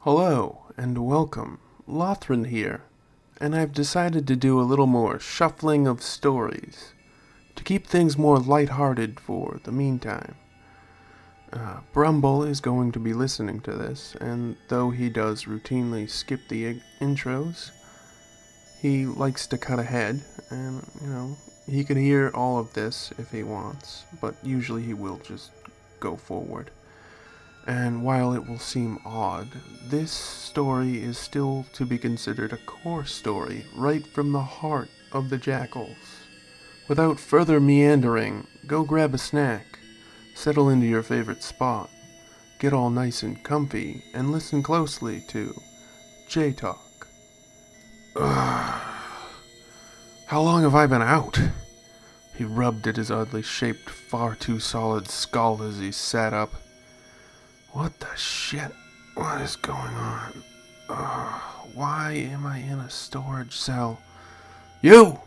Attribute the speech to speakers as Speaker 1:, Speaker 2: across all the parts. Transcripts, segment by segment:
Speaker 1: Hello, and welcome. Lothran here, and I've decided to do a little more shuffling of stories to keep things more lighthearted for the meantime. Brumble is going to be listening to this, and though he does routinely skip the intros, he likes to cut ahead, and, he can hear all of this if he wants, but usually he will just go forward. And while it will seem odd, this story is still to be considered a core story right from the heart of the Jakuls. Without further meandering, go grab a snack, settle into your favorite spot, get all nice and comfy, and listen closely to J-tok. How long have I been out? He rubbed at his oddly shaped, far too solid skull as he sat up. What the shit? What is going on? Why am I in a storage cell? You!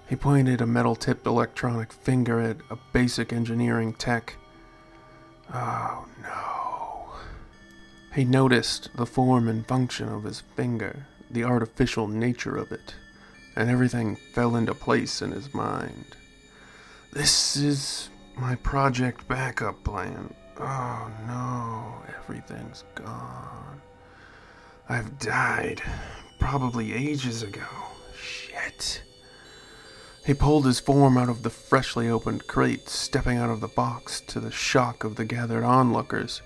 Speaker 1: He pointed a metal-tipped electronic finger at a basic engineering tech. Oh no. He noticed the form and function of his finger, the artificial nature of it, and everything fell into place in his mind. This is my project backup plan. Oh no, everything's gone. I've died, probably ages ago. Shit. He pulled his form out of the freshly opened crate, stepping out of the box to the shock of the gathered onlookers.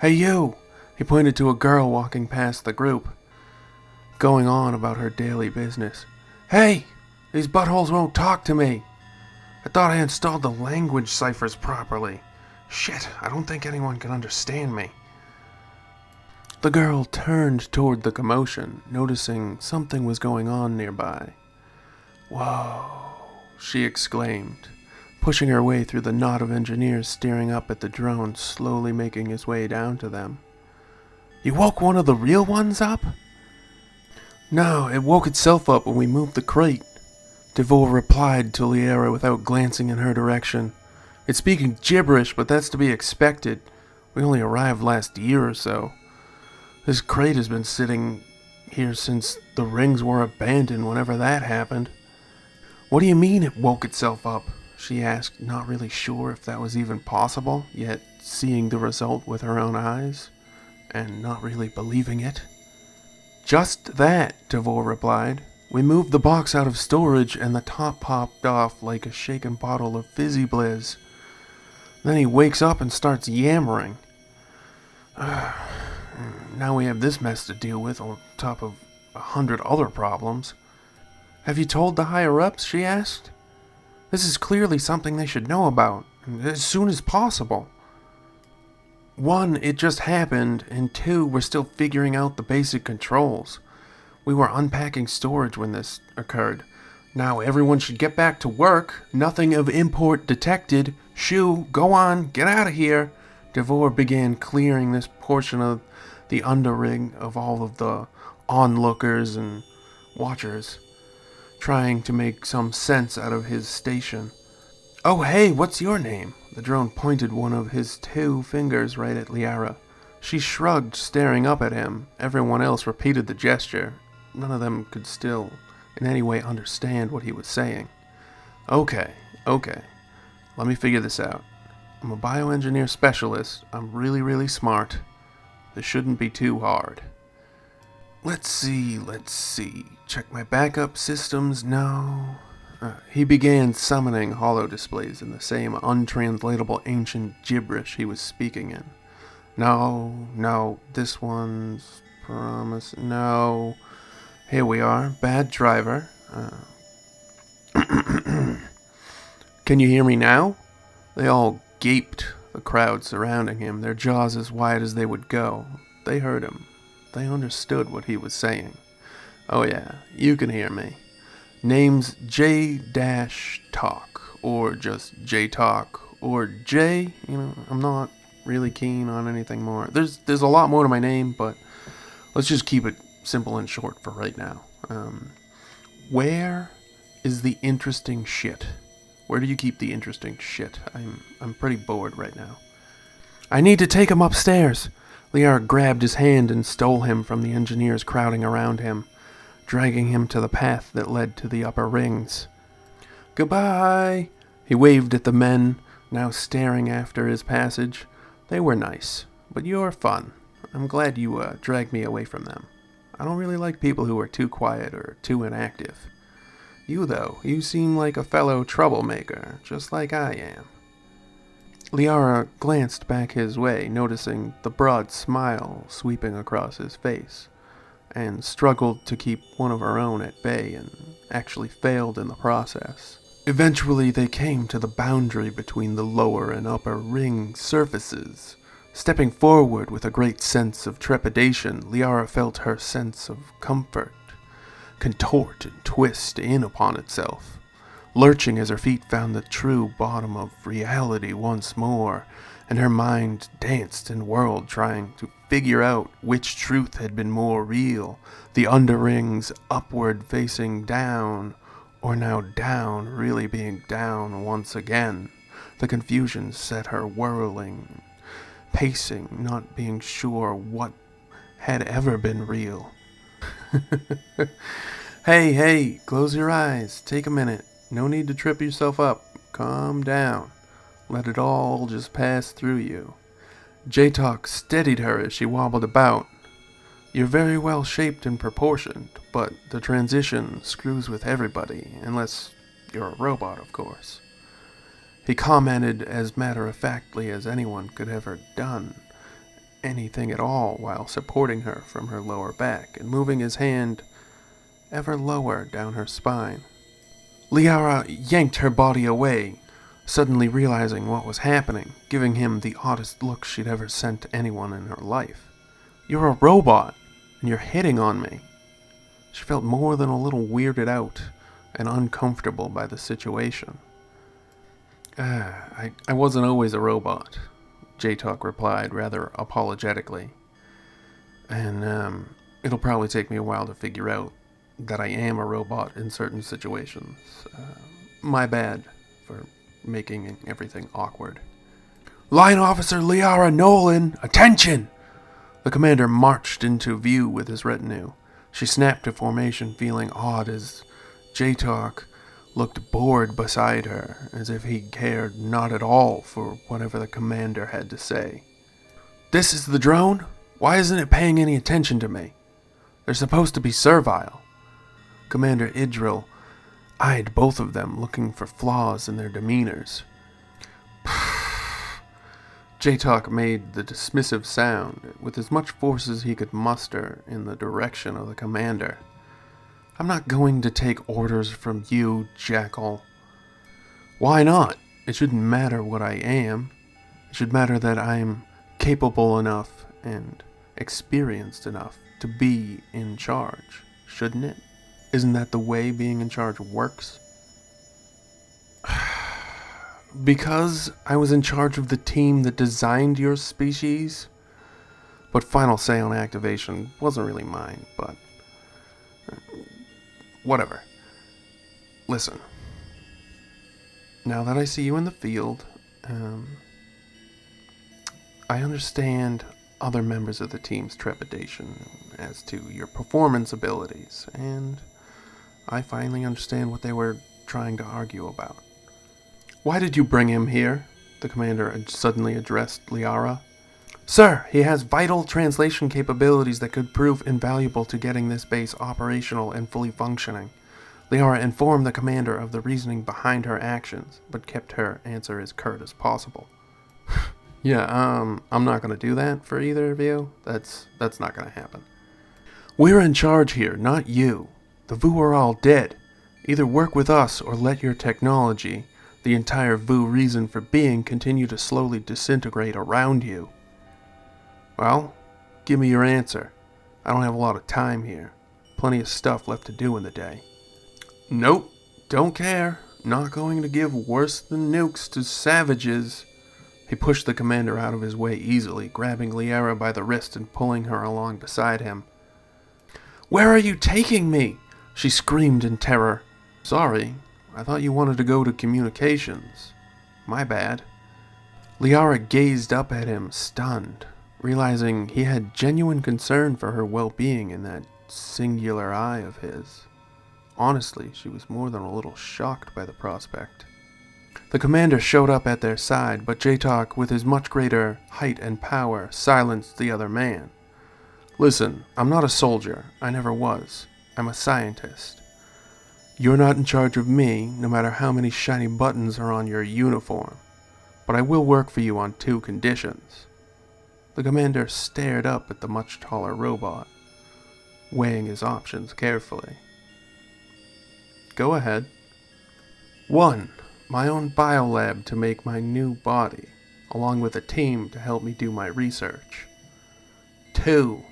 Speaker 1: Hey you! He pointed to a girl walking past the group, going on about her daily business. Hey! These buttholes won't talk to me! I thought I installed the language ciphers properly. Shit, I don't think anyone can understand me. The girl turned toward the commotion, noticing something was going on nearby. Whoa, she exclaimed, pushing her way through the knot of engineers staring up at the drone slowly making his way down to them. You woke one of the real ones up? No, it woke itself up when we moved the crate, Devore replied to Liara without glancing in her direction. It's speaking gibberish, but that's to be expected. We only arrived last year or so. This crate has been sitting here since the rings were abandoned whenever that happened. What do you mean it woke itself up? She asked, not really sure if that was even possible, yet seeing the result with her own eyes, and not really believing it. Just that, Devore replied. We moved the box out of storage and the top popped off like a shaken bottle of fizzy blizz. Then he wakes up and starts yammering. Now we have this mess to deal with on top of 100 other problems. Have you told the higher-ups? She asked. This is clearly something they should know about, as soon as possible. 1, it just happened, and 2, we're still figuring out the basic controls. We were unpacking storage when this occurred. Now everyone should get back to work. Nothing of import detected. Shoo, go on, get out of here. Devore began clearing this portion of the underrig of all of the onlookers and watchers, trying to make some sense out of his station. Oh hey, what's your name? The drone pointed one of his 2 fingers right at Liara. She shrugged, staring up at him. Everyone else repeated the gesture. None of them could still in any way understand what he was saying. Okay. Let me figure this out. I'm a bioengineer specialist. I'm really smart. This shouldn't be too hard. Let's see. Check my backup systems. No. He began summoning holo displays in the same untranslatable ancient gibberish he was speaking in. No, this one's promise. No. Here we are. Bad driver. Can you hear me now? They all gaped, the crowd surrounding him, their jaws as wide as they would go. They heard him. They understood what he was saying. Oh yeah, you can hear me. Name's J-tok, or just J-tok, or J, I'm not really keen on anything more. There's a lot more to my name, but let's just keep it simple and short for right now. Where is the interesting shit? Where do you keep the interesting shit? I'm pretty bored right now. I need to take him upstairs. Liara grabbed his hand and stole him from the engineers crowding around him, dragging him to the path that led to the upper rings. Goodbye! He waved at the men, now staring after his passage. They were nice, but you're fun. I'm glad you dragged me away from them. I don't really like people who are too quiet or too inactive. You, though, you seem like a fellow troublemaker, just like I am. Liara glanced back his way, noticing the broad smile sweeping across his face, and struggled to keep one of her own at bay and actually failed in the process. Eventually they came to the boundary between the lower and upper ring surfaces. Stepping forward with a great sense of trepidation, Liara felt her sense of comfort contort and twist in upon itself, lurching as her feet found the true bottom of reality once more, and her mind danced and whirled trying to figure out which truth had been more real, the underrings upward facing down, or now down really being down once again. The confusion set her whirling, pacing, not being sure what had ever been real. Hey, close your eyes. Take a minute. No need to trip yourself up. Calm down. Let it all just pass through you. J-tok steadied her as she wobbled about. You're very well shaped and proportioned, but the transition screws with everybody, unless you're a robot, of course. He commented as matter-of-factly as anyone could have ever done anything at all while supporting her from her lower back and moving his hand ever lower down her spine. Liara yanked her body away, suddenly realizing what was happening, giving him the oddest look she'd ever sent to anyone in her life. You're a robot, and you're hitting on me. She felt more than a little weirded out and uncomfortable by the situation. I wasn't always a robot, J-tok replied rather apologetically. And it'll probably take me a while to figure out that I am a robot in certain situations. My bad for making everything awkward. Line Officer Liara Nolan, attention! The commander marched into view with his retinue. She snapped to formation, feeling odd as J-tok looked bored beside her, as if he cared not at all for whatever the commander had to say. This is the drone? Why isn't it paying any attention to me? They're supposed to be servile. Commander Idril eyed both of them, looking for flaws in their demeanors. J-tok made the dismissive sound, with as much force as he could muster in the direction of the commander. I'm not going to take orders from you, Jakul. Why not? It shouldn't matter what I am. It should matter that I'm capable enough and experienced enough to be in charge, shouldn't it? Isn't that the way being in charge works? Because I was in charge of the team that designed your species? But final say on activation wasn't really mine, but whatever. Listen. Now that I see you in the field, I understand other members of the team's trepidation as to your performance abilities, and I finally understand what they were trying to argue about. Why did you bring him here? The commander suddenly addressed Liara. Sir, he has vital translation capabilities that could prove invaluable to getting this base operational and fully functioning. Liara informed the commander of the reasoning behind her actions, but kept her answer as curt as possible. Yeah, I'm not gonna do that for either of you. That's not gonna happen. We're in charge here, not you. The Vu are all dead. Either work with us or let your technology, the entire Vu reason for being, continue to slowly disintegrate around you. Well, give me your answer. I don't have a lot of time here. Plenty of stuff left to do in the day. Nope, don't care. Not going to give worse than nukes to savages. He pushed the commander out of his way easily, grabbing Liara by the wrist and pulling her along beside him. Where are you taking me? She screamed in terror. Sorry, I thought you wanted to go to communications. My bad. Liara gazed up at him, stunned. realizing he had genuine concern for her well-being in that singular eye of his. Honestly, she was more than a little shocked by the prospect. The commander showed up at their side, but J-tok, with his much greater height and power, silenced the other man. Listen, I'm not a soldier. I never was. I'm a scientist. You're not in charge of me, no matter how many shiny buttons are on your uniform. But I will work for you on 2 conditions. The commander stared up at the much taller robot, weighing his options carefully. Go ahead. 1. My own biolab to make my new body, along with a team to help me do my research. 2.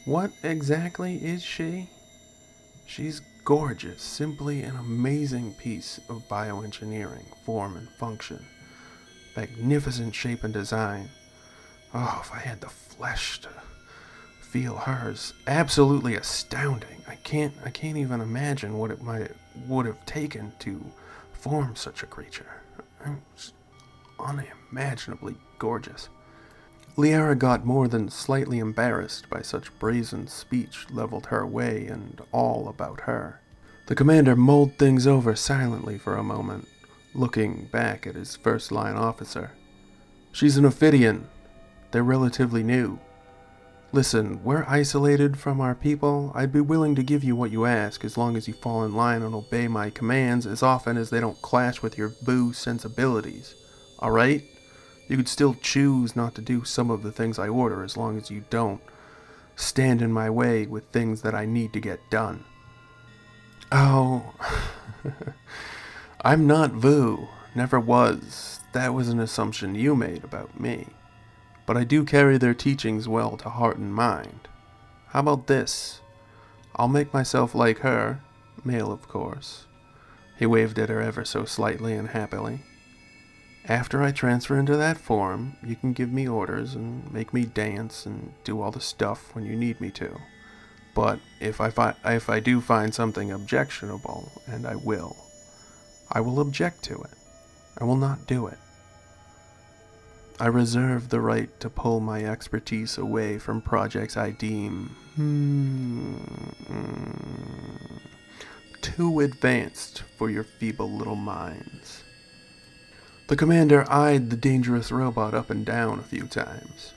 Speaker 1: What exactly is she? She's gorgeous, simply an amazing piece of bioengineering, form and function. Magnificent shape and design. Oh, if I had the flesh to feel hers. Absolutely astounding. I can't even imagine what it would have taken to form such a creature. It's unimaginably gorgeous. Liara got more than slightly embarrassed by such brazen speech leveled her way and all about her. The commander mulled things over silently for a moment, looking back at his first-line officer. She's an Ophidian. They're relatively new. Listen, we're isolated from our people. I'd be willing to give you what you ask as long as you fall in line and obey my commands as often as they don't clash with your boo sensibilities. Alright? You could still choose not to do some of the things I order as long as you don't stand in my way with things that I need to get done. Oh, I'm not Vu. Never was. That was an assumption you made about me. But I do carry their teachings well to heart and mind. How about this? I'll make myself like her, male of course. He waved at her ever so slightly and happily. After I transfer into that form, you can give me orders and make me dance and do all the stuff when you need me to. But if I do find something objectionable, and I will object to it. I will not do it. I reserve the right to pull my expertise away from projects I deem too advanced for your feeble little minds. The commander eyed the dangerous robot up and down a few times,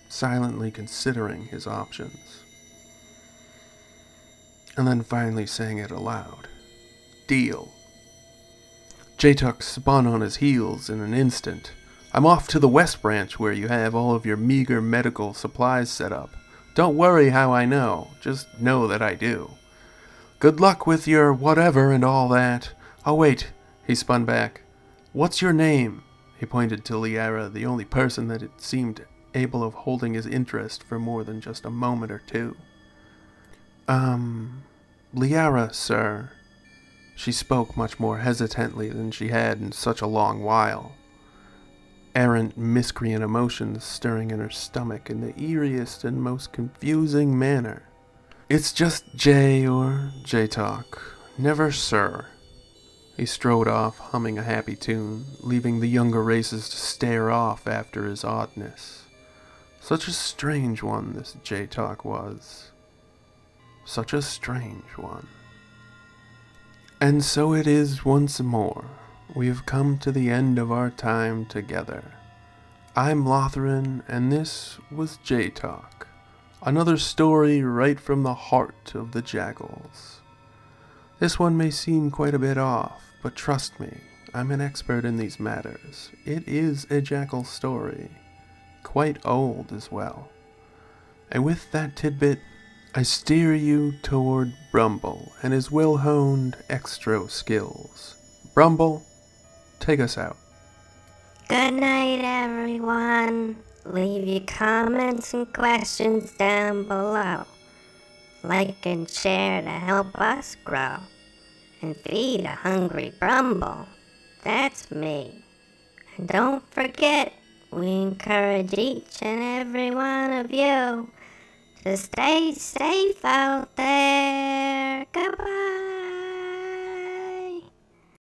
Speaker 1: silently considering his options, and then finally saying it aloud. Deal. J-tok spun on his heels in an instant. I'm off to the West Branch where you have all of your meager medical supplies set up. Don't worry how I know, just know that I do. Good luck with your whatever and all that. Oh wait, he spun back. What's your name? He pointed to Liara, the only person that it seemed able of holding his interest for more than just a moment or two. Liara, sir. She spoke much more hesitantly than she had in such a long while. Errant, miscreant emotions stirring in her stomach in the eeriest and most confusing manner. It's just J or J-tok. Never sir. He strode off, humming a happy tune, leaving the younger races to stare off after his oddness. Such a strange one this J-tok was. Such a strange one. And so it is once more. We have come to the end of our time together. I'm Lothran, and this was J-tok. Another story right from the heart of the Jackals. This one may seem quite a bit off, but trust me, I'm an expert in these matters. It is a Jackal story. Quite old as well. And with that tidbit, I steer you toward Brumble and his well-honed extra skills. Brumble, take us out.
Speaker 2: Good night, everyone. Leave your comments and questions down below. Like and share to help us grow. And feed a hungry Brumble. That's me. And don't forget, we encourage each and every one of you to stay safe out there. Goodbye.